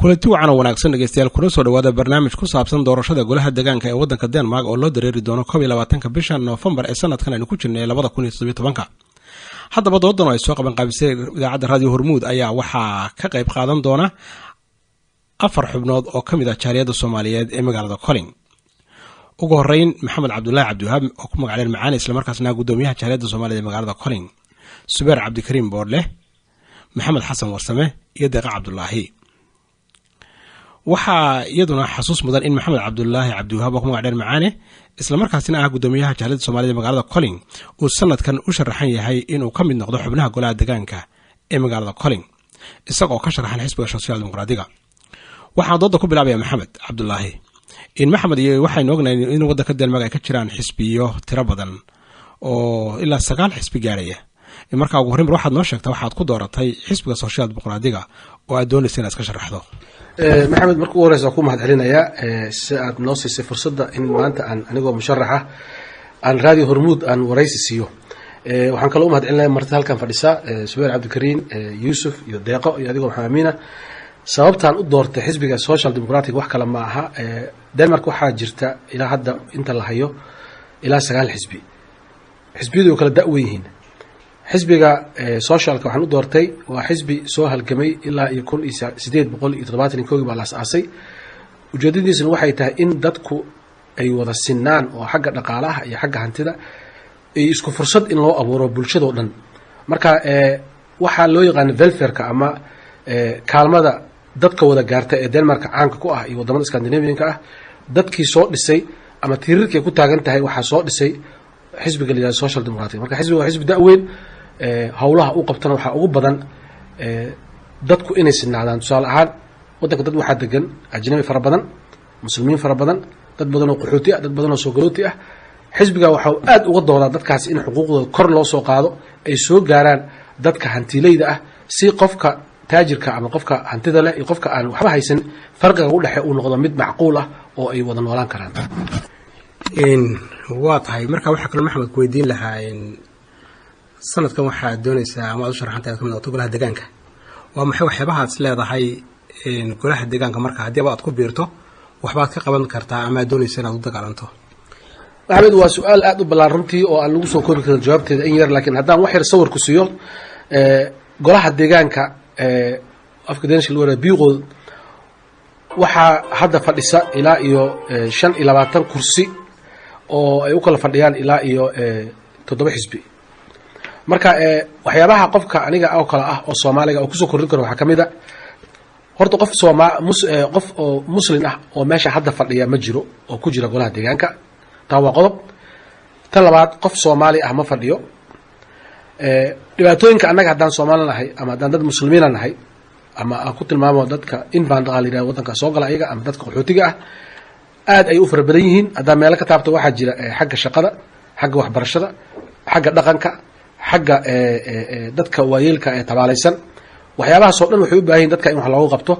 kulanti wacan oo wanaagsan dhageystayaal kuna soo dhawaada barnaamij ku saabsan doorashada golaha degaanka ee waddanka Denmark oo loo dareeri doono 12 bisha November ee sanadkan aynu ku jirnay 2017. haddaba doodan ay soo qaban qaabisay idaacadda Radiohormuud ayaa waxaa ka qayb qaadan doona 4 xubnood oo kamid ah jaariyada Soomaaliyeed ee magaalada Kolding. ugu horeyn Maxamed Cabdullaahi oo ku magac dheer macaan isla markaasna gudoomiyaha jaariyada Soomaaliyeed ee magaalada Kolding, Subeer Cabdikariim Boorle, Maxamed Xasan Warsame iyo Deeqa Cabdullaahi. waxaa iyaduna xasuus mudan in Maxamed Cabdullaahi oo ku magac dheer macaane isla markaasina ah gudoomiyaha jaariyada Soomaaliyeed ee magaalada Kolding uu sanadkan u sharaxan yahay inuu ka mid noqdo xubnaha golaha degaanka ee magaalada Kolding isagoo ka sharaxan xisbiga Social Democratic. waxaan dooda ku bilaabaya Maxamed Cabdullaahi in Maxamed iyo waxay noognayn in waddanka Denmark ay ka jiraan xisbiyo tiro badan oo ilaa 9 xisbi gaaraya. marka ugu horreyn waxaad noo sheegtaa waxaad ku dooratay xisbiga Social Democratic oo aad doonaysaa inaad ka sharaxdo. maxamed markuu horeysa ku mahad celinaya si aad noo siisay fursadda in maanta aan anigoo musharaxa aan Radiohormuud aan waraysi siiyo. waxaan kale u mahad celinayaa marti halkan fadhisa Subeer Cabdikariim, Yuusuf iyo Deeqo iyo adigoo Mohamed-amin. sababtaan u doortay xisbiga Social Democratic wax kale ma aha. Denmark waxaa jirta ilaa hadda inta la hayo ilaa 9 xisbi. xisbiyadu kala da'weyn xisbiga socialka waxaan u doortay waa xisbi soo halgamay ilaa 1871 baa la aasay. ujeedadiisuna waxay tahay in dadku ay wada sinaan oo xagga dhaqaalaha iyo xagga hantida ay isku fursad in loo abuuro bulshada oo dhan. marka waxa loo yaqaan welfare-ka ama kaalmada dadka wada gaarta ee Denmark caanka ku ah iyo wadamada Scandinavian-ka ah dadkii soo dhisay ama tiirarkii ku taagan tahay waxa soo dhisay xisbiga la Social Democratic. marka xisbiga waa xisbi da'weyn hawlaha u qabtana waxa ugu badan dadku inay sinaadaan. tusaale ahaan waddanka dad waxaa degan ajnabi fara badan, muslimiin fara badan, dad badan oo qaxooti ah, dad badan oo soo galooti ah. xisbiga waxa aad uga doodaa dadkaas in xuquuqdooda kor loo soo qaado ay soo gaaraan dadka hantiilayda ah si qofka taajirka ama qofka hantida leh iyo qofka aan waxba haysan farqiga u dhaxay uu noqdo mid macquul ah oo ay wada noolaan karaan. waa tahay marka waxa kale Maxamed ku weydiin lahaa sanadkan waxaad doonaysaa ama aad u sharaxantahay ka mid noqoto golaha degaanka. waa maxay waxyaabaha aad leedahay golaha degaanka marka haddii aad ku biirto waxbaad ka qaban kartaa ama aad doonaysaa inaad u dagaalanto? Maxamed, waa su'aal aad u ballaaran runtii oo aan lagu soo koobi karin jawaabteeda in yar, laakiin haddaan wax yar sawir ku siiyo golaha degaanka afka Danish loo yiraahdo biiqood waxaa hadda fadhisa ilaa iyo 25 kursi oo ay u kala fadhiyaan ilaa iyo 7 xisbi. marka waxyaabaha qofka aniga oo kala ah oo Soomaaliga oo ku soo kordhin karo waxa kamid ah horta qof oo muslim ah oo meesha hadda fadhiya ma jiro oo ku jira golaha deegaanka. taa waa qodob. tan labaad qof Soomaali ah ma fadhiyo. dhibaatooyinka annaga haddaan Soomaali nahay ama haddaan dad muslimiin nahay ama aan ku tilmaamo dadka in baan dhaqaaliga waddanka soo gala ayaga ama dadka qaxootiga ah aad ay u fara badan yihiin. haddaan meel ka taabto waxaa jira xagga shaqada, xagga waxbarashada, xagga dhaqanka, xagga dadka waayeelka ee tabaalaysan. waxyaabahaas oo dhan waxay u baahan yihiin dadka in wax looga qabto.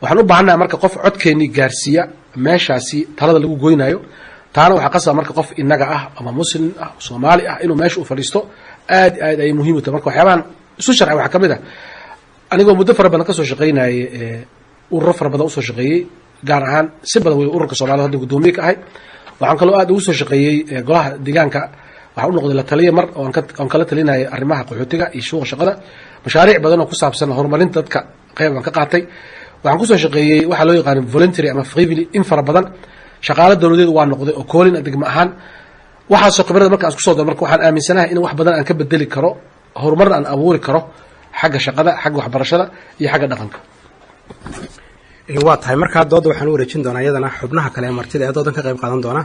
waxaan u baahanahay marka qof codkeennii gaarsiiya meeshaasi talada lagu goynayo. taana waxaa qasaba marka qof inaga ah ama muslim ah Soomaali ah inuu meesha u fadhiisto aad ay muhiim u tahay. marka waxyaabahan isu sharxay waxa kamid ah anigoo muddo fara badan ka soo shaqeynayay ururo fara badan u soo shaqeeyay, gaar ahaan si badan way ururka Soomaaliyeed hadda gudoomiye ka ahay. waxaan kaloo aad ugu soo shaqeeyay golaha deegaanka. waxaa u noqday la taliye mar oo aan kala talinayay arrimaha qaxootiga iyo suuqa shaqada. mashaariic badan oo ku saabsan horumarinta dadka qayb aan ka qaatay. waxaan ku soo shaqeeyay waxa loo yaqaan voluntary ama frivilly in fara badan. shaqaale dawladeed waa noqday oo Kolding degmo ahaan. waxaasoo khibrada marka aan isku soo daro marka waxaan aaminsanahay in wax badan aan ka bedeli karo, horumar aan abuuri karo xagga shaqada, xagga waxbarashada iyo xagga dhaqanka. waa tahay marka dooda waxaan u wareejin doonaa iyadana xubnaha kale ee martida ee doodan ka qayb qaadan doona.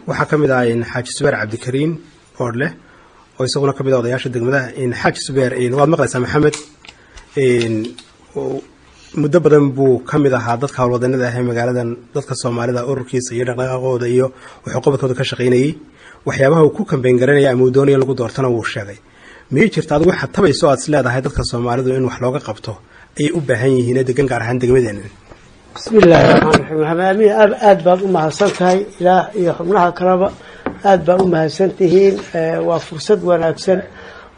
waxaa kamid ah Xaaji Subeer Cabdikariim Boorle oo isaguna kamid ah odayaasha degmada. Xaaji Subeer waad maqlaysaa Maxamed muddo badan buu kamid ahaa dadka howlwadanada ah ee magaaladan dadka Soomaalida ururkiisa iyo dhaqdhaqaaqooda iyo wuxuu qabadkooda ka shaqeynayay. waxyaabaha uu ku kambeyn garanaya ama uu doonaya lagu doortana wuu sheegay. miyay jirta adigu waxa tabayso aad leedahay dadka Soomaalidu in wax looga qabto ay u baahan yihiin degan gaar ahaan degmadeena? bismillaahi rahmaani rahiim. Mohamed-amin aad baad u mahadsantahay ilaa iyo xubnaha kaleba aad baa u mahadsantihiin. waa fursad wanaagsan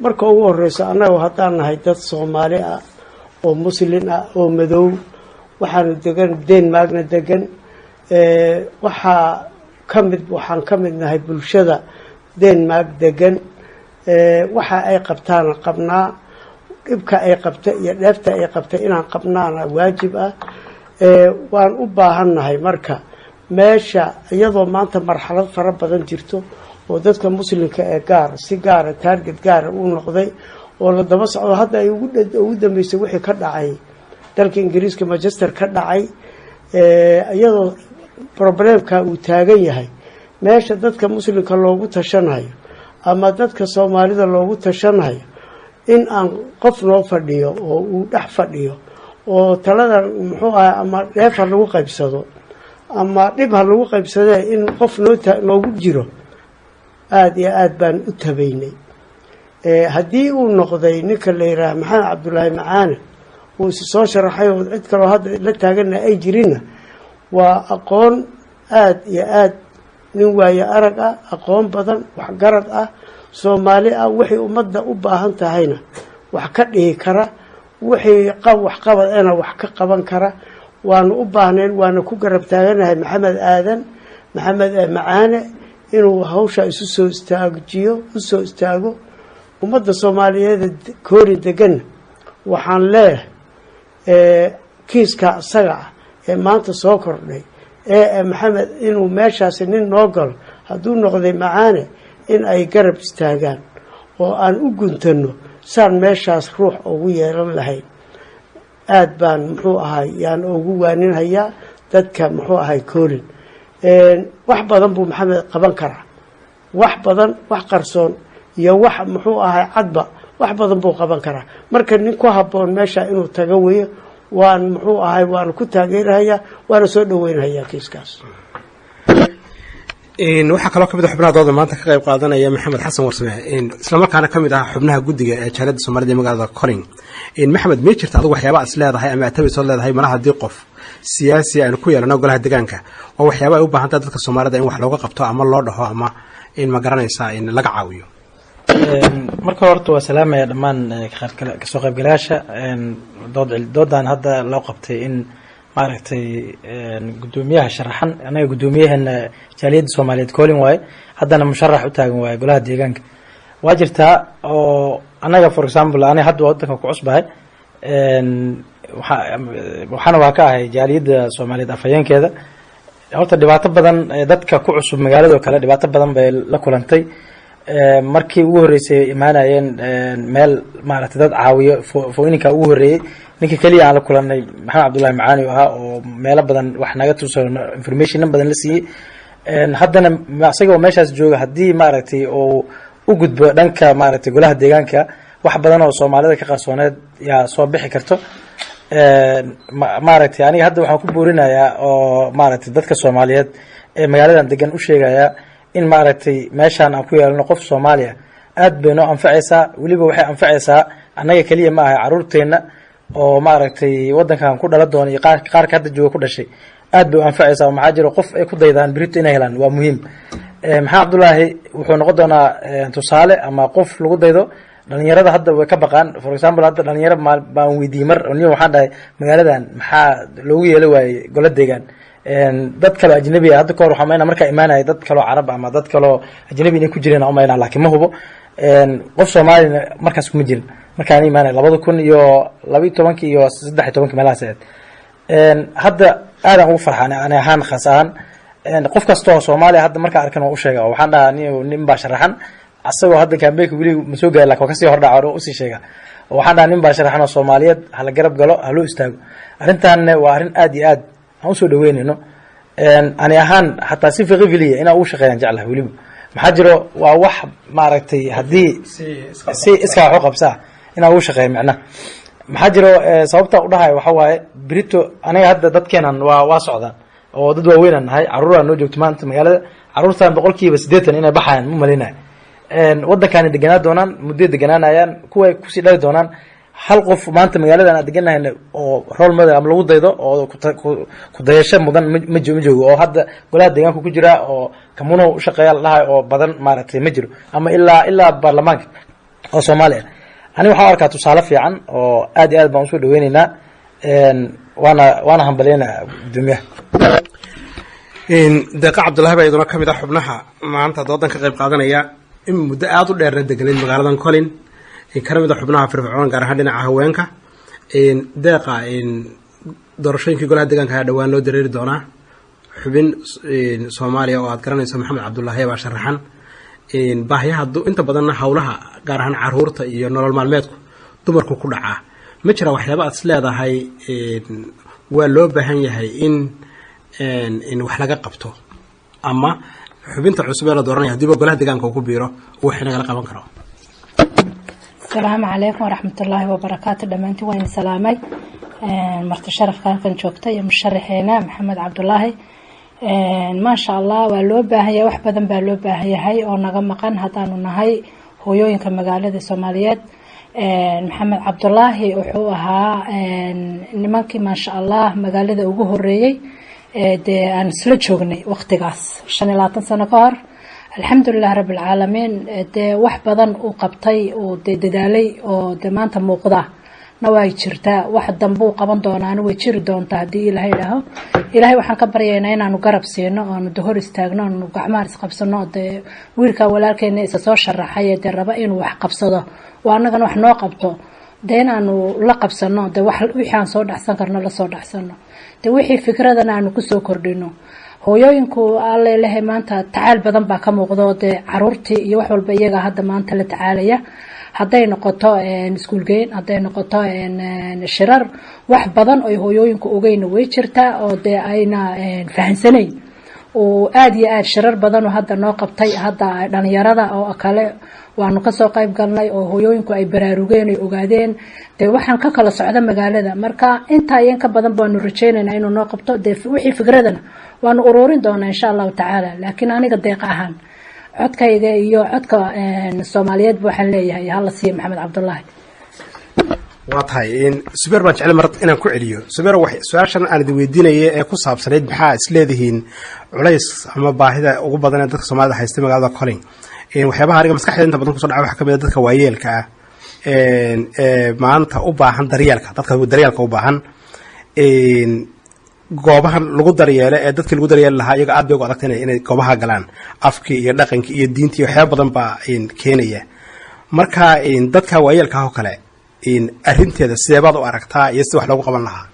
marka ugu horeysa annagu haddaan nahay dad Soomaali ah oo muslim ah oo madow waxaanu degan Denmarkna degan waxaan ka mid nahay bulshada Denmark degan waxa ay qabtaan qabnaa dhibka ay qabta iyo dheefta ay qabta inaan qabnaana waajib ah waan u baahannahay marka meesha iyadoo maanta marxalad fara badan jirto oo dadka muslimka ee si gaara target gaara uu noqday oo la daba socdo hadda ay ugu dambeysay wixii ka dhacay dalka Ingiriiska Manchester ka dhacay iyadoo problemka uu taagan yahay meesha dadka muslimka loogu tashanayo ama dadka Soomaalida loogu tashanayo in aan qof loo fadhiyo oo uu dhex fadhiyo oo talada muxuu ahaa ama dheef lagu qaybsado ama dhib lagu qaybsado in qof loogu jiro aad iyo aad baan u tabaynay haddii uu noqday ninka la yiraahdo Maxamed Cabdullaahi Macaane uu soo sharaxay oo cid kale hadda la taagana ay jirina waa aqoon aad iyo aad nin waayo arag ah aqoon badan wax garad ah Soomaali ah wixii ummadda u baahan tahayna wax ka dhigi kara wixii wax qabad ana wax ka qaban kara waanu u baahneen waana ku garab taaganahay Maxamed Macaane inuu hawsha isu soo istaago ummadda Soomaaliyeed Kolding degan waxaan leeyahay kiiska asaga maanta soo kordhay Maxamed inuu meeshaas nin noo galo hadduu noqday Macaane in ay garab istaagaan oo aan u guntano saan meeshaas ruux ugu yeelan lahayn aad baan muxuu ahay yaan ugu waaninhayaa dadka muxuu ahay Kolding wax badan buu Maxamed qaban karaa wax badan wax qarsoon iyo wax muxuu ahay cadba wax badan buu qaban karaa marka nin ku haboon meesha inuu tago weeyo waan muxuu ahay waan ku taageerayaa waan soo dhaweynayaa kiiskaas waxaa kaloo kamid ah xubnaha dooda maanta ka qayb qaadanaya Maxamed Xasan Warsame isla markaana kamid ah xubnaha guddiga ee jaalada Soomaalida ee magaalada Kolding Maxamed ma jirta adigu waxyaabo as leedahay ama atabi soo leedahay malaha hadii qof siyaasi aan ku yeelano golaha degaanka oo waxyaabo ay u baahan tahay dadka Soomaalida in wax looga qabto ama loo dhaho ama in ma garanaysa in laga caawiyo marka horta waa salaamaya dhammaan ka soo qaybgalayaasha doodan hadda loo qabtay in maaragtay gudoomiyaha sharaxan anaga gudoomiyahana jaaliyada Soomaaliyeed Kolding waay haddana musharax u taagan waay golaha deegaanka waa jirtaa oo anaga for example aniga hadda wadanka ku cusbahay waxaana waa ka ahay jaaliyada Soomaaliyeed afayeenkeeda horta dhibaato badan dadka ku cusub magaalada oo kale dhibaato badan bay la kulantay markii ugu horeysay imaanayeen meel maaragtay dad caawiyo fooyinka ugu horeeyay ninka kaliya aan la kulanay Maxamed Cabdullaahi Macaane oo meelo badan wax naga tuso information badan la siiyay haddana asagoo meeshaas jooga hadii maaragtay oo u gudbo dhanka maaragtay golaha deegaanka wax badan oo Soomaalida ka qarsooneed yaa soo bixi karto maaragtay aniga hadda waxaan ku boorinayaa oo maaragtay dadka Soomaaliyeed ee magaaladan degan u sheegaya in maaragtay meeshaan aan ku yeelano qof Soomaaliya aad bay noo anfacaysaa waliba waxay anfacaysaa anaga kaliya ma aha caruurteena oo maaragtay wadankan ku dhala doona iyo qaar ka hadda jooga ku dhashay aad bay anfacaysaa maxaa jiro qof ay ku daydaan birito inay helaan waa muhiim Maxamed Cabdullaahi wuxuu noqon doonaa tusaale ama qof lagu daydo dhalinyarada hadda way ka baqaan for example hadda dhalinyaro baan weydiiyay mar oo waxaan dhahay magaaladan maxaa loogu yeelay waayay golo deegaan dad kale ajnabi ah hadda koor waxa meena marka imaanay dad kale Arab ama dad kale ajnabi inay ku jireen oo meena laakiin ma hubo qof Soomaali markaas kuma jirin markaan imaanay 2012 iyo 13 meelahaas hadda aad aan ugu farxanay ana ahaan khasaan qof kasta oo Soomaali hadda marka arkan oo u sheega waxaan dhahaa nin baa sharaxan asagoo hadda kaambeeyka wili ma soo gaar laakiin ka sii hor dhaco oo si sheega waxaan dhahaa nin baa sharaxan oo Soomaaliyeed hala garab galo halo istaago arintan waa arin aad iyo aad aan soo dhaweynayno ani ahaan hatta si fiqifiliya ina uu shaqeeyaan jeclahay waliba maxaa jiro waa wax maaragtay hadii si iska wax u qabsaa ina uu shaqeeyo macna maxaa jiro sababta u dhahay waxa waaye birito aniga hadda dadkeenan waa socdaan oo dad waaweyn nahay caruur noo joogto maanta magaalada caruurtan 80% inay baxayaan ma maleynaa wadankan deganaa doonaan muddo deganaanayaan kuwa ku sii dhali doonaan hal qof maanta magaaladan aan deganahay oo role model am lagu daydo oo ku dayasho mudan ma joogo oo hadda golaha deegaanka ku jira oo kamuno u shaqeeya lahay oo badan maaragtay ma jiro ama ilaa baarlamaanka oo Soomaaliya ani waxaan arkaa tusaale fiican oo aad iyo aad baan u soo dhaweynaynaa waana hambalyeena gudoomiyaha. deeqa cabdullaahi baa iyaduna ka mid ah xubnaha maanta doodan ka qayb qaadanaya in muddo aada u dheerna deganayd magaaladan colin kana mid a xubnaha firfircoon gaar ahaan dhinaca haweenka. deeqa doorashooyinkii golaha deegaanka ayaa dhowaan loo dareeri doonaa. xubin soomaaliya oo aad garanayso maxamed cabdullaahi baa sharaxan. baahiyaha inta badanna howlaha gaar ahaan caruurta iyo nolol maalmeedku dumarku ku dhacaa. ma jira waxyaaba aad is leedahay waa loo baahan yahay in wax laga qabto ama xubinta cusub ee la dooranaya hadiiba golaha deegaanka uu ku biiro wax nagala qaban karo? السلام عليكم ورحمة الله وبركاته. دمانتي وين سلامي مرت شرف كان جوجتا يا مشرحينا محمد عبد الله ما شاء الله ولو باهي wax badan baa loo baahayahay oo naga maqan hadaanu nahay hooyooyinka magaalada Soomaaliyeed. محمد عبد الله wuxuu ahaa nimankii ma sha Allah magaalada ugu horeeyay aan isla joognay waqtigaas 25 sano ka hor. الحمد لله رب العالمين wax badan uu qabtay oo dadaalay oo maanta muuqda naway jirtaa wax dambe uu qaban doonaan way jiri doontaa hadii Ilaahay ilaaho. Ilaahay waxaan ka baryaynaa inaanu garab siino oo aanu hor istaagno oo gacmaha is qabsano wiilka walaalkeena isa soo sharaxay raba inuu wax qabsado oo annagana wax noo qabto inaanu la qabsano wixii aan soo dhaxsan karno la soo dhaxsano wixii fikradana aanu ku soo kordhino. hooyooyinku alle leeyahay maanta tacaal badan baa ka muuqdo caruurtii iyo wax walba iyaga hadda maanta la tacaalaya haday noqoto iskuul geyn haday noqoto shirar wax badan oo hooyooyinku ogeyn way jirtaa oo ayna fahansanay oo aad iyo aad shirar badan oo hadda noo qabtay hadda dhalinyarada oo kale waanu ka soo qayb galnay oo hooyooyinku ay baraarugeen ay ogaadeen waxaan ka kala socda magaalada marka inta ayaan ka badan baanu rajaynaynaa inuu noo qabto wixii fikradana waanu ururin doonaa insha Allah taala. laakiin aniga deeq ahaan codkayga iyo codka Soomaaliyeed waxaan leeyahay hala siiyo maxamed cabdullaahi. waa tahay subeer baan jecel mar inaan ku celiyo. subeer wax su'aashan aan idin weydiinayay ee ku saabsaneyd maxaa is leedihiin culays ama baahida ugu badan ee dadka Soomaalida haysta magaalada Kolding. waxyaabaha aniga maskaxdeeda inta badan ku soo dhacay waxa kamid ah dadka waayeelka ah maanta u baahan daryeelka dadka daryeelka u baahan goobahan lagu daryeelo ee dadkii lagu daryeeli lahaa iyaga aad bay ugu adagtay inay goobaha galaan afkii iyo dhaqankii iyo diintii waxyaabo badan baa keenaya. marka dadka waayeelka ah oo kale arrinteeda sidee baad u aragtaa iyo si wax loogu qaban lahaa?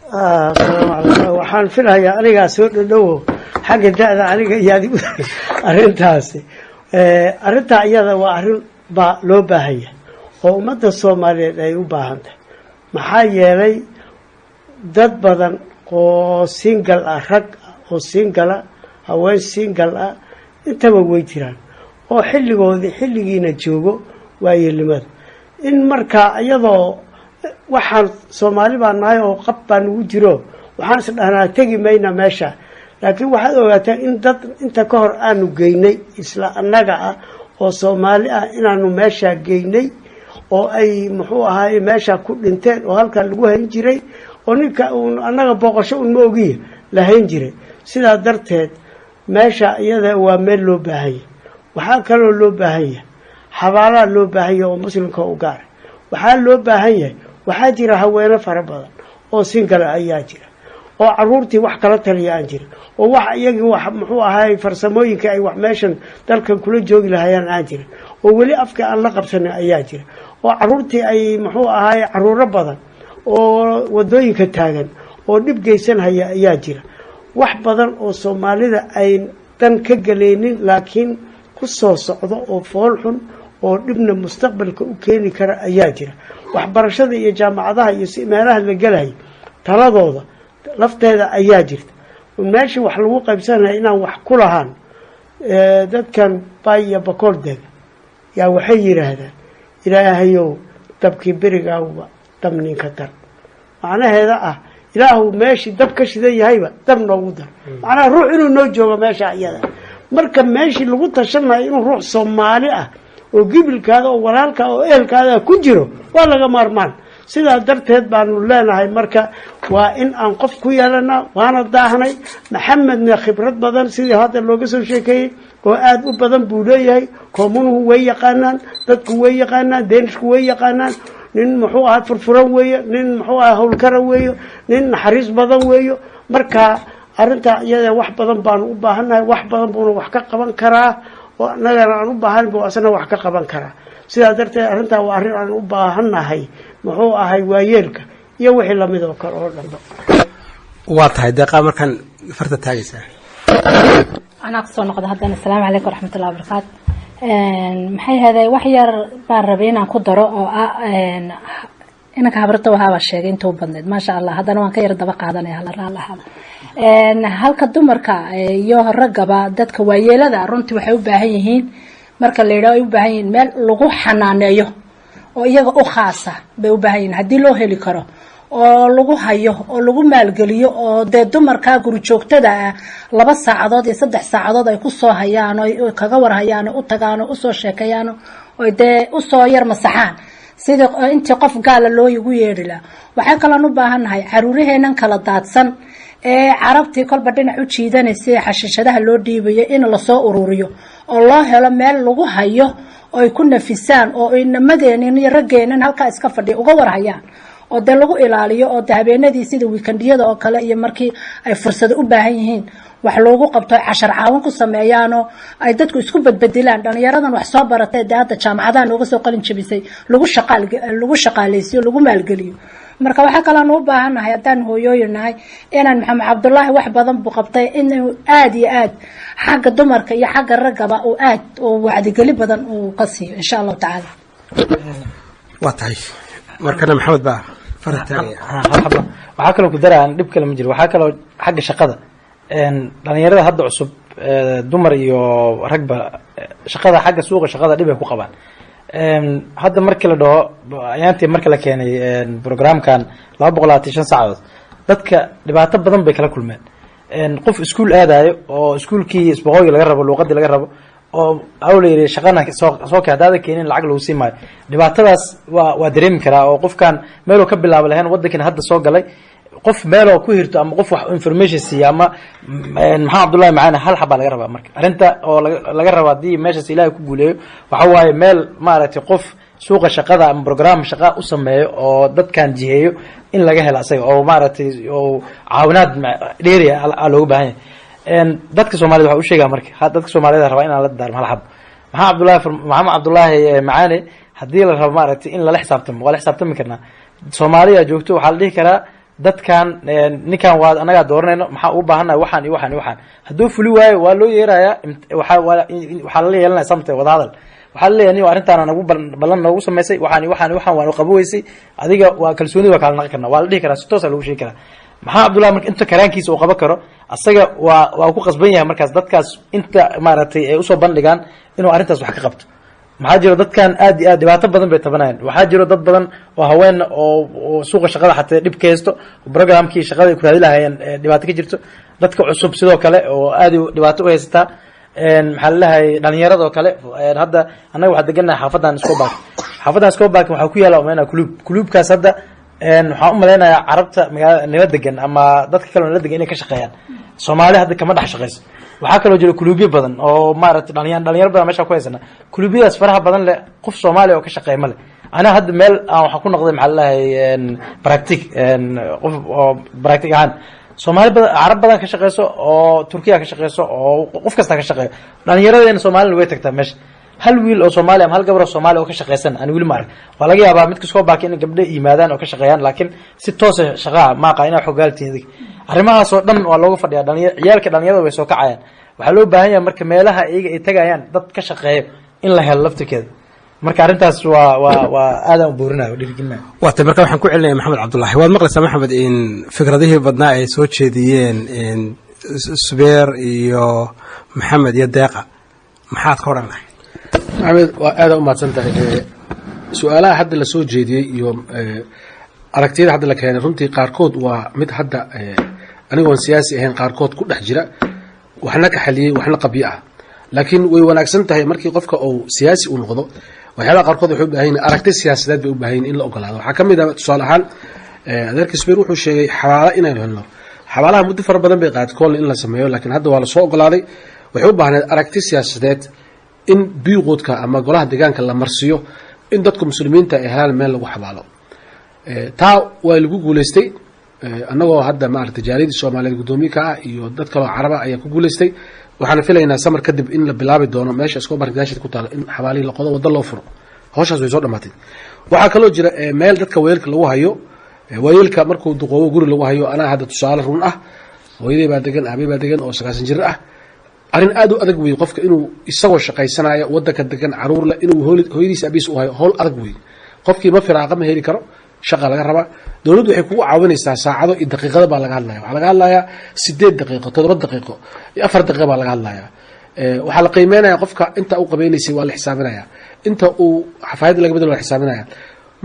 assalaamu calaykum. waxaan filayaa anigaa soo dhadhow xagga da'da aniga iyo arrintaasi arrinta iyada waa arrin baa loo baahan yahay oo ummadda Soomaaliyeed ay u baahan tahay. maxaa yeelay dad badan oo single ah rag oo single haween single ah intaba way jiraan oo xilligiina joogo waayeelnimada in marka iyadoo waxaan Soomaali baan nahay oo qab baan ugu jiro waxaan is dhahnaa tagi mayna meesha laakiin waxaad ogaataa in dad inta ka hor aanu geynay isla annaga ah oo Soomaali ah inaanu meesha geynay oo ay muxuu ahaay meesha ku dhinteen oo halka lagu hayn jiray oo ninka annaga booqasho ma ogiye la hayn jiray. sidaa darteed meesha iyada waa meel loo baahan yahay. waxaa kaloo loo baahan yahay xabaalaha loo baahan yahay oo muslimka u gaar. waxaa loo baahan yahay waxaa jira haweene fara badan oo single ayaa jira oo caruurtii wax kala taliya aan jirin oo wax iyagii wax muxuu ahaay farsamooyinka ay wax meeshan dalkan kula joogi lahaayeen aan jirin oo weli afka aan la qabsanin ayaa jira oo caruurtii ay muxuu ahaay caruuro badan oo wadooyinka taagan oo dhib geysan haya ayaa jira. wax badan oo Soomaalida ay dan ka galeenin laakiin ku soo socdo oo fool xun oo dhibna mustaqbalka u keeni kara ayaa jira. waxbarashada iyo jaamacadaha iyo meelaha la galay taladooda lafteeda ayaa jirta. meeshii wax lagu qaybsanayo inaan wax ku lahaan dadkan baaya bakooldeed yaa waxay yiraahdaan ilaahayow dabkii berigaawba damninka dar. macnaheeda ah ilaahu meeshii dab ka shidan yahayba dab noogu dar. macnaha ruux inuu noo joogo meesha iyada marka meeshii lagu tashanayo inuu ruux Soomaali ah oo gibilkaada oo walaalka oo ehelkaada ku jiro waa laga maarmaan. sidaa darteed baanu leenahay marka waa in aan qof ku yeelana waana daahnay. maxamedna khibrad badan sidii hadda looga soo sheekeeyay oo aad u badan buu leeyahay. koomunuhu way yaqaanaan dadku way yaqaanaan deenishku way yaqaanaan nin muxuu ahaa furfuran weeyo nin muxuu ahaa howlkara weeyo nin naxariis badan weeyo marka arrintaa iyada wax badan baanu u baahannahay wax badan buuna wax ka qaban karaa oo annagana aan u baahan buu asna wax ka qaban karaa sidaa darteed arrintaa waa arrin aan u baahannahay muxuu ahay waayeelka iyo wixii lamid oo kale oo dhanba waa tahay deeqaa markaan farta taagaysaa anaa kusoo noqda haddana asalaamu calaykum waraxmatullahi wabarakaatu maxay haday wax yar baan rabay inaan ku daro oo ah inanka habrata wahaabaa sheegay intuu badneed maasha allah haddana waan ka yar daba qaadanaya hala raalahaada halka dumarka iyo raggaba dadka waayeelada runtii waxay u baahan yihiin marka la yidhaho ay u baahan yihiin meel lagu xanaaneeyo oo iyaga u khaasa bay u baahan yihiin haddii loo heli karo oo lagu hayo oo lagu maalgeliyo oo dee dumarka guri joogtada ah 2 saacadood iyo 3 saacadood ay ku soo hayaan oo kaga war hayaan oo u tagaan oo u soo sheekayaan oo dee u soo yar masaxaan sida intii qof gaala loo igu yeeri la waxa kale aan u baahanahay caruuraheenan kala daadsan ee carabtii kolba dhinac u jiidanaysa xashishadaha loo dhiibayo in la soo ururiyo oo loo helo meel lagu hayo oo ay ku nafisaan oo inamadeenin iyo raggeenan halka iska fadhiyo uga war hayaan oo dee lagu ilaaliyo oo habeenadii sida weekendiyada oo kale iyo markii ay fursad u baahan yihiin wax loogu qabto cashar caawin ku sameeyaan oo ay dadku isku badbadilaan dhalinyaradan wax soo baratay hadda jaamacadaha uga soo qalin jabisay lagu shaqaaleysiyo lagu maalgeliyo marka waxa kale aan u baahanahay hadaan hooyooyinahay inaan Maxamed Cabdullaahi wax badan buu qabtay inuu aad iyo aad xagga dumarka iyo xagga ragaba uu aad oo wacdigeli badan uu ka siiyo insha Allah taala waa tahay markana Maxamed baa fartaagay waxa kale ku daraan dib kale ma jiro waxa kale xagga shaqada dhalinyarada hadda cusub dumar iyo ragba shaqada xagga suuqa shaqada dib ay ku qabaan hadda markii la dhaho ayaantii markii la keenay programkan 225 saacadood dadka dhibaato badan bay kala kulmeen qof iskuul aadayo oo iskuulkii isbaqooyi laga rabo luqadii laga rabo oo awleeyay shaqana soo kaadada keenin lacag lagu siimay dhibaatadaas waa dareemi karaa oo qofkan meel uu ka bilaabo lahayn wadankan hadda soo galay qof meel oo ku hirto ama qof wax information siiya ama Maxamed Cabdullaahi macana hal xaba laga rabaa marka arinta oo laga rabaa di meesha Ilaahay ku guuleeyo waxa waaye meel maaragtay qof suuqa shaqada ama program shaqa u sameeyo oo dadkan jiheeyo in laga helo asaga oo maaragtay oo caawinaad dheeri ah loo baahan yahay dadka Soomaaliyeed waxa uu sheegaa marka dadka Soomaaliyeed rabaa in la daarmo hal xab Maxamed Cabdullaahi macana hadii la rabo maaragtay in la xisaabtamo wala xisaabtami karnaa Soomaaliya joogto waxa la dhihi karaa dadkan ninkan waa anaga dooranayno maxaa u baahanahay waxaan haduu fuli waayo waa loo yeerayaa waxa la yeelanayaa samtay wada hadal waxa la leeyahay arintan anagu balan noogu sameysay waxaan waan qaboweysay adiga waa kalsooni waa kala naqi karnaa waa la dhihi karaa si toos ah lagu sheegi karaa maxaa Cabdullaahi marka inta karaankiisa uu qaban karo asaga waa ku qasban yahay markaas dadkaas inta maaragtay ay u soo bandhigaan inuu arintaas wax ka qabto maxaa jiro dadkan aad iyo aad dhibaato badan bay tabanayaan waxaa jiro dad badan oo haween oo suuqa shaqada xataa dib ka haysto programkii shaqada ay ku raadi lahaayeen dhibaato ka jirto dadka cusub sidoo kale oo aad dhibaato u haysata maxaa la lahay dhalinyarada oo kale hadda anaga waxa deganahay xaafadan Iskobaak waxa ku yaala umeena kulubkaas hadda waxa u maleynayaa carabta magaalada nabad degan ama dadka kale oo nabad degan inay ka shaqeeyaan Soomaaliya hadda kama dhax shaqeyso waxa kale oo jira kulubyo badan oo maaragtay dhalinyaro badan meesha ku haysana kulubyadaas faraha badan leh qof Soomaali oo ka shaqeey male ana hadda meel waxa ku noqday maxaa la lahay practice qof oo practice ahaan Soomaali badan Arab badan ka shaqeyso oo Turkiga ka shaqeyso oo qof kasta ka shaqeeyo dhalinyarada Soomaaliyeed way tagtaa meesha hal wiil oo Soomaali ama hal gabar oo Soomaali oo ka shaqeysan aan wili maar waa laga yaabaa mid kasoo baaqay in gabdho yimaadaan oo ka shaqeeyaan laakiin si toos ah shaqa ma qaayna xogaaltiina arrimahaas oo dhan waa looga fadhiyaa dhalinyarada way soo kacayaan waxa loo baahan yahay marka meelaha iyaga ay tagayaan dad ka shaqeeyo in la helo laftirkeeda marka arintaas waa aadan u buurinayo dhirigina waata marka waxaan ku celinayaa Maxamed Cabdullaahi waad maqlaysaa Maxamed in fikradihii badnaa ay soo jeediyeen Subeer iyo Maxamed iyo Deeqa maxaad ka oran lahayd Maxamed waa aad u mahadsantahay su'aalaha hadda la soo jeediyay iyo aragtiyada hadda la keenay runtii qaarkood waa mid hadda anigoon siyaasi ahayn qaarkood ku dhex jira waxna ka xaliyay waxna qabiic ah laakiin way wanaagsan tahay markii qofka uu siyaasi u noqdo waxyaalaha qaarkood wuxuu u baahan yahay aragti siyaasadeed bay u baahan yihiin in la ogolaado waxaa ka mid ah tusaale ahaan adeerka Subeer wuxuu sheegay xawaala inaynu helno xawaalaha muddo fara badan bay qaad kool in la sameeyo laakiin hadda waa la soo ogolaaday waxay u baahnaa aragti siyaasadeed in biiqoodka ama golaha deegaanka la marsiyo in dadka muslimiinta ay helaan meel lagu xabaalo taa waa lagu guuleystay annagoo hadda maaragtay jaaliyadii Soomaaliyeed gudoomiye ka ah iyo dad kale oo caraba ayaa ku guuleystay waxaan filaynaa samar kadib in la bilaabi doono meesha iskoo bargaashid ku taalo in xabaalihi la qodo wada loo furo hawshaas way soo dhamaatay waxaa kaloo jira meel dadka weelka lagu hayo weelka markuu duqoobo guri lagu hayo anaa hadda tusaale run ah hooyaday baa degan aabay baa degan oo 90 jir ah arin aad u adag weey qofka inuu isagoo shaqaysanayo wadanka degan caruur la inuu hooyadiisa abiis u hayo hawl adag weey qofkii ma firaaqa ma heli karo shaqa laga rabaa dawladdu waxay kugu caawinaysaa saacado iyo daqiiqado baa laga hadlayaa waxa laga hadlayaa 8 daqiiqo 7 daqiiqo iyo 4 daqiiqo baa laga hadlayaa waxa la qiimeynaya qofka inta uu qabeynayay waa la xisaabinaya inta uu xafaayad laga bedelo la xisaabinaya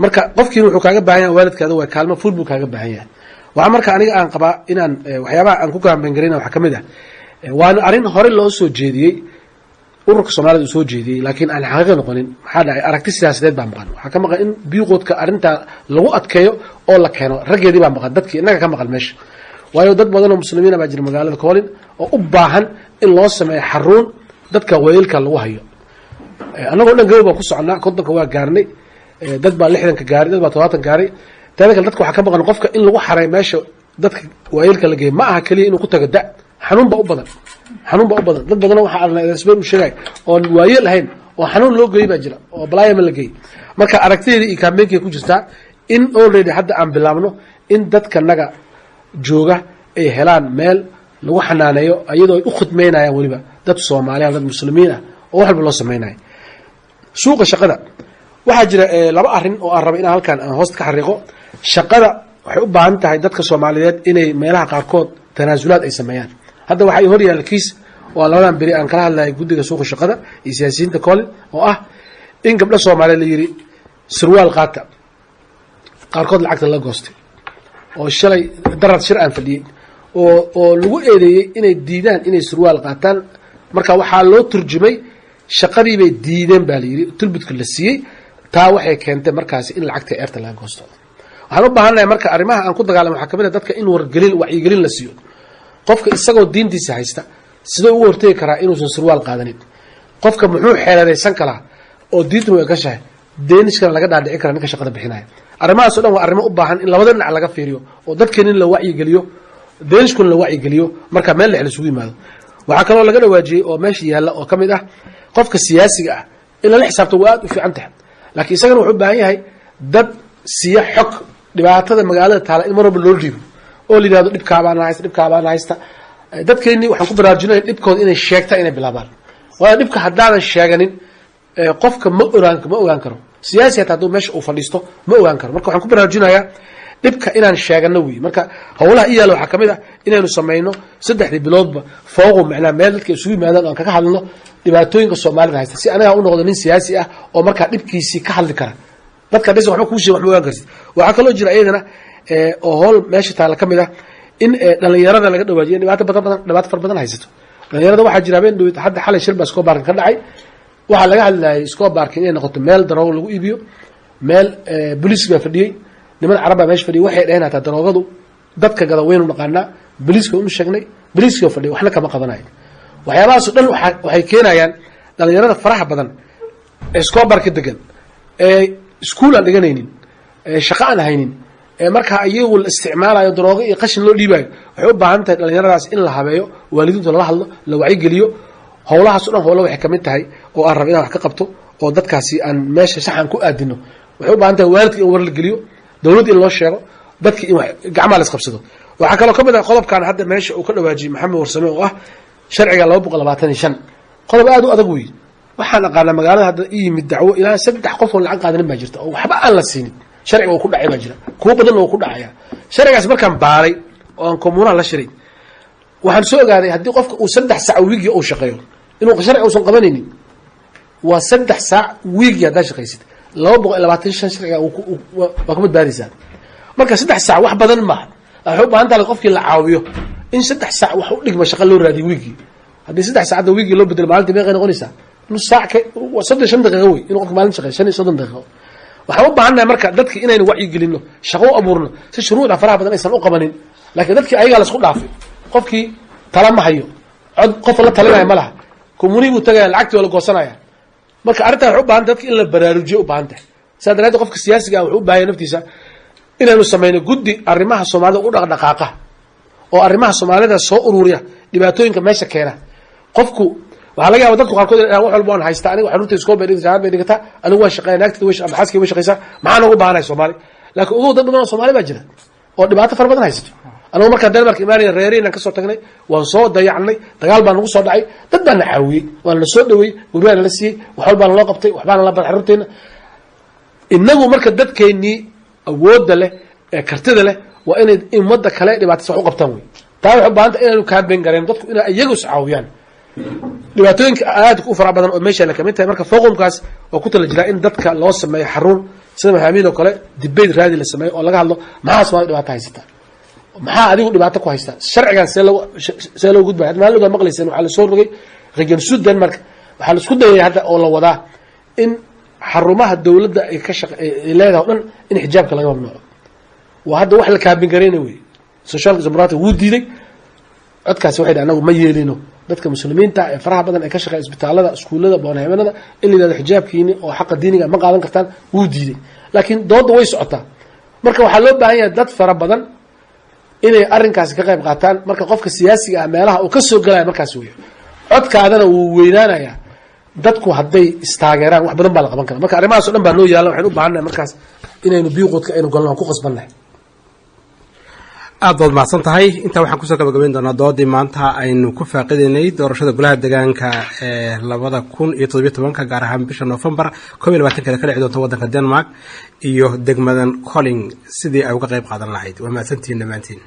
marka qofkii wuxuu kaaga baahan yahay waalidkaada waa kaalmo fuul buu kaaga baahan yahay waxa marka aniga aan qabaa inaan waxyaabaha aan ku gaamban gareyna waxa kamid ah waana arin hore loo soo jeediyay ururka Soomaaliyeed uu soo jeediyay laakiin aan xaqiiqo noqonin maxaa dhacay aragti siyaasadeed baa maqan waxa ka maqan in biiqoodka arinta lagu adkeeyo oo la keeno rageedii baa maqan dadkii inaga ka maqan meesha waayo dad badan oo muslimiin ah baa jira magaalada Kolding oo u baahan in loo sameeyo xarun dadka weelka lagu hayo anagoo dhan gabadh baan ku soconaa kontonka waa gaarnay dad baa 60 ka gaaray dad baa 70 gaaray dadka waxa ka maqan qofka in lagu xaray meesha dadka weelka la geeyo ma aha kaliya inuu ku tago da xanuun ba u badan dad badan waxa aan isbeen u sheegay oo waayeel lahayn oo xanuun loo geeyay baa jira oo balaayama la geeyay marka aragtida iyo campaign-ka ku jirta in already hadda aan bilaabno in dadka naga jooga ay helaan meel lagu xanaaneeyo ayadoo ay u khidmeynayaan waliba dad Soomaaliyeed dad muslimiin ah oo wax walba loo sameeyay suuqa shaqada waxa jira laba arin oo aan rabo in halkan aan hoos ka xariiqo shaqada waxay u baahan tahay dadka Soomaaliyeed inay meelaha qaar kood tanaasulaad ay sameeyaan hadda waxa ay hor yaal kiis oo labadan bari aan kala hadlayo gudiga suuqa shaqada iyo siyaasiyiinta Kolding oo ah in gabdho Soomaaliyeed la yiri surwaal qaata qaarkood lacagta la goostay oo shalay darad shir aan fadhiyay oo lagu eedeeyay inay diidaan inay surwaal qaataan marka waxa loo turjumay shaqadii bay diideen baa la yiri tulbudka la siiyay taa waxay keentay markaas in lacagta eerta laga goosto waxaan u baahanahay marka arrimaha aan ku dagaalamo waxa kamid ah dadka in wargelin wacyigelin la siiyo qofka isagoo diintiisa haysta sidoo uu hortay karaa inuu surwaal qaadanin qofka muxuu xeeladaysan kala oo diintu way gashay deenishkan laga dhaadhici kara ninka shaqada bixinaya arrimahaas oo dhan waa arrimo u baahan in labada dhinac laga fiiriyo oo dadkeen in la wacyigeliyo deenishkan la wacyigeliyo marka meel la isugu yimaado waxa kale oo laga dhawaajiyay oo meesha yaala oo kamid ah qofka siyaasiga ah in la xisaabto waa aad u fiican tahay laakiin isagana wuxuu baahan yahay dad siya xog dhibaatada magaalada taala in marba loo dhiibo oo lidaado dhibkaabaan haysta dadkeeni waxaan ku baraarujinay dhibkooda inay sheegta inay bilaabaan waa dhibka hadaanan sheeganin qofka ma ogaan karo siyaasi hadduu meesha uu fadhiisto ma ogaan karo marka waxaan ku baraarujinayaa dhibka inaan sheegano weey marka hawlaha iyaalo waxa kamid ah inaynu sameeyno 3 biloodba fooqo macnaa meel dadka isugu yimaadaan oo ka hadalno dhibaatooyinka Soomaalida haysta si anaga u noqdo nin siyaasi ah oo marka dhibkiisi ka hadli kara dadka dhis waxba ku sheeg wax ma ogaan kartid waxa kale oo jira iyadana oo hol meesha taala kamid ah in dhalinyarada laga dhawaajiyo dhibaato far badan haysato dhalinyarada waxa jira been dhawid hadda xalay shir baa iskoo baarkan ka dhacay waxa laga hadlayay iskoo baarkan inay noqoto meel daroogo lagu iibiyo meel booliis baa fadhiyay niman carab meesha fadhiyay waxay dhaheen hata daroogadu dadka gada weyn u dhaqaana booliiska u sheegnay booliiska fadhiyay waxna kama qabanayo waxyaabahaas dhan waxay keenayaan dhalinyarada faraha badan iskoo baarka degan iskuul aan dhiganaynin shaqo aan haynin marka ayagu la isticmaalayo daroogo iyo qashin loo dhiibayo waxay u baahan tahay dhalinyaradaas in la habeeyo waalidiinta la hadlo la wacyigeliyo howlahaas oo dhan howlo waxay kamid tahay oo aan rabo inaan wax ka qabto oo dadkaasi aan meesha saxan ku aadino waxay u baahan tahay waalidka in war la geliyo dawladda in loo sheego dadka in gacmaha la isqabsado waxa kale oo kamid ah qodobkan hadda meesha uu ka dhawaajiyay Maxamed Warsame oo ah sharciga 225 qodob aad u adag weey waxaan aqaana magaalada hadda yimid dacwo ilaa 3 qof oo lacag qaadanin baa jirta oo waxba aan la siinin sharciga uu ku dhacay baa jira kuwa badan oo ku dhacaya sharcigaas markaan baaray oo aan komunaha la shiray waxaan soo ogaaday haddii qofka uu 3 saac wiigi uu shaqeeyo inuu sharci uusan qabanaynin waa 3 saac wiigi hadda shaqaysid 225 sharciga waa ka badbaadaysaa marka 3 saac wax badan ma aha baan tahay qofkii la caawiyo in 3 saac wax u dhigma shaqo loo raadiyo wiigi haddii 3 saac wiigi loo bedelo maalintii meeqay noqonaysaa nus saac waa 35 daqiiqo weey inuu qofka maalin shaqeeyo 35 daqiiqo waxaan u baahannahay marka dadka inaynu wacyi gelino shaqo u abuurno si shuruucda faraha badan aysan u qabanin laakiin dadkii ayaga la isku dhaafay qofkii tala ma hayo qof la talinayo ma laha komunigu tagay lacagtii wala goosanaya marka arrinta waxay u baahan dadka in la baraarujiyo u baahan tahay saadaraad qofka siyaasiga ah wuxuu u baahan naftiisa inaanu sameeyno guddi arrimaha Soomaalida u dhaqdhaqaaqa oo arrimaha Soomaalida soo ururiya dhibaatooyinka meesha keena qofku waxa laga yaabaa dadku qaarkood wax walba aan haysta aniga waxaan runtii iskoo beedhigta anigu waan shaqeynaa agtida way xaaskii way shaqeysaa maxaan ugu baahanahay Soomaali laakiin ugu dad badan oo Soomaali baa jira oo dhibaato fara badan haysto anigu marka Denmark imaanay reereen ka soo tagnay waan soo dayacnay dagaal baan ugu soo dhacay dad baan caawiyay waan la soo dhaweeyay guryaha la siiyay wax walba loo qabtay wax baan la barxarteena inagu marka dadkeennii awoodda leh ee kartida leh waa inay ummadda kale dhibaato wax u qabtaan way taa wax u baahan tahay inay campaign gareeyaan dadku inay iyagu caawiyaan dhibaatooyinka aad u fara badan oo meesha la kamid tahay marka foqomkaas oo ku tala jira in dadka loo sameeyo xarun sida Mohamed-amin oo kale debate raadi la sameeyo oo laga hadlo maxaa Soomaali dhibaato haysata maxaa adigu dhibaato ku haysta sharcigan see loo gudbay hadda maaluga maqlaysan waxa la soo rogay region Sudan marka waxa la isku dayay hadda oo la wadaa in xarumaha dawladda ay ka shaqeeyaan leedahay dhan in xijaabka laga mamnuuco waa hadda wax la kaabin gareynay way social democrat wuu diiday codkaas waxay anagu ma yeelino dadka muslimiinta ee faraha badan ay ka shaqeeyaan isbitaalada iskuulada boonaymanada in leedahay xijaabkiini oo xaq diiniga ma qaadan kartaan wuu diiday laakiin doodda way socotaa marka waxa loo baahan yahay dad fara badan inay arrinkaas ka qayb qaataan marka qofka siyaasiga ah meelaha uu ka soo galay markaas weeyo codkaadana wuu weynaanayaa dadku hadday istaageeraan wax badan baa la qaban karaa marka arrimahaas oo dhan baa noo yaala waxaan u baahannahay markaas inaynu biiqoodka aynu galno ku qasbannahay aad baad mahadsan tahay intaa waxaan kusoo gabagabayn doonaa doodii maanta aynu ku faaqidaynay doorashada golaha deegaanka ee 2017 gaar ahaan bisha November 2020 ka dhici doonta waddanka Denmark iyo degmadan Kolding sidii ay uga qayb qaadan lahayd waa mahadsantihiin dhammaantiin